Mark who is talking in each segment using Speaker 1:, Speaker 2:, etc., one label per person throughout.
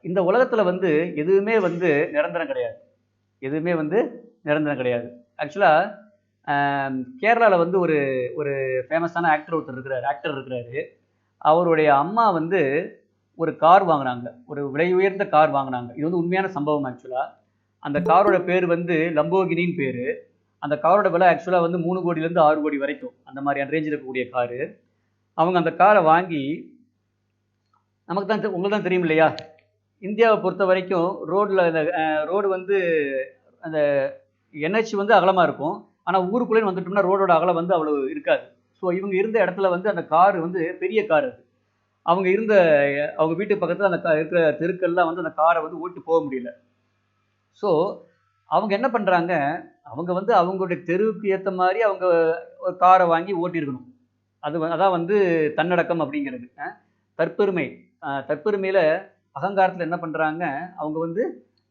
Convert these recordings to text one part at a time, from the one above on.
Speaker 1: இந்த உலகத்தில் வந்து எதுவுமே வந்து நிரந்தரம் கிடையாது. எதுவுமே வந்து நிரந்தரம் கிடையாது. ஆக்சுவலாக கேரளாவில் வந்து ஒரு ஒரு ஃபேமஸான ஆக்டர் இருக்கிறாரு. அவருடைய அம்மா வந்து ஒரு கார் வாங்கினாங்க. ஒரு விலை உயர்ந்த கார் வாங்கினாங்க. இது வந்து உண்மையான சம்பவம் ஆக்சுவலாக. அந்த காரோட பேர் வந்து லம்போகினின்னு பேர். அந்த காரோட விலை ஆக்சுவலாக வந்து 3 கோடியிலேருந்து 6 கோடி வரைக்கும் அந்த மாதிரியான ரேஞ்சில் இருக்கக்கூடிய காரு. அவங்க அந்த காரை வாங்கி நமக்கு தான் உங்களுக்கு தான் தெரியும் இல்லையா? இந்தியாவை பொறுத்த வரைக்கும் ரோடில் இந்த ரோடு வந்து அந்த NH வந்து அகலமாக இருக்கும். ஆனால் ஊருக்குள்ளேன்னு வந்துட்டோம்னா ரோடோட அகலம் வந்து அவ்வளோ இருக்காது. ஸோ இவங்க இருந்த இடத்துல வந்து அந்த கார் வந்து பெரிய கார் அது. அவங்க இருந்த அவங்க வீட்டு பக்கத்தில் அந்த இருக்கிற தெருக்கள்லாம் வந்து அந்த காரை வந்து ஓட்டி போக முடியல. ஸோ அவங்க என்ன பண்ணுறாங்க, அவங்க வந்து அவங்களுடைய தெருவுக்கு ஏற்ற மாதிரி அவங்க ஒரு காரை வாங்கி ஓட்டியிருக்கணும். அதான் வந்து தன்னடக்கம் அப்படிங்கிறது. தற்பெருமை. தற்பெருமையில் அகங்காரத்தில் என்ன பண்ணுறாங்க, அவங்க வந்து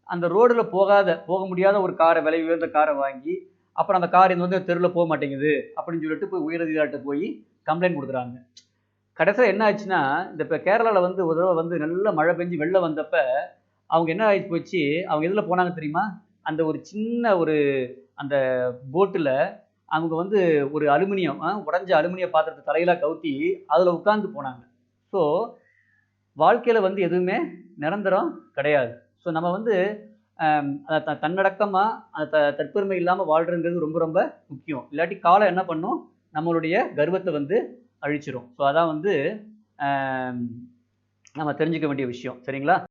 Speaker 1: அந்த ரோடில் போக முடியாத ஒரு காரை, விலை உயர்ந்த காரை வாங்கி, அப்புறம் அந்த கார் இது வந்து தெருவில் போக மாட்டேங்குது அப்படின்னு சொல்லிட்டு போய் உயரதிகாரிட்ட போய் கம்ப்ளைண்ட் கொடுக்குறாங்க. கடைசியில் என்ன ஆச்சுன்னா, இந்த இப்போ கேரளாவில் வந்து ஒரு தடவை வந்து நல்ல மழை பெஞ்சு வெள்ளம் வந்தப்ப அவங்க என்ன ஆகி போச்சு, அவங்க எதில் போனாங்க தெரியுமா? அந்த ஒரு சின்ன அந்த போட்டில் அவங்க வந்து ஒரு அலுமினியம் உடைஞ்ச அலுமினிய பாத்திரத்தை தலையில கவுத்தி அதில் உட்கார்ந்து போனாங்க. ஸோ வாழ்க்கையில் வந்து எதுவுமே நிரந்தரம் கிடையாது. ஸோ நம்ம வந்து தன்னடக்கமாக தற்பெருமை இல்லாமல் வாழ்றதுங்கிறது ரொம்ப ரொம்ப முக்கியம். இல்லாட்டி காலம் என்ன பண்ணும், நம்மளுடைய கர்வத்தை வந்து அழிச்சிரும். ஸோ அதான் வந்து நம்ம தெரிஞ்சுக்க வேண்டிய விஷயம். சரிங்களா?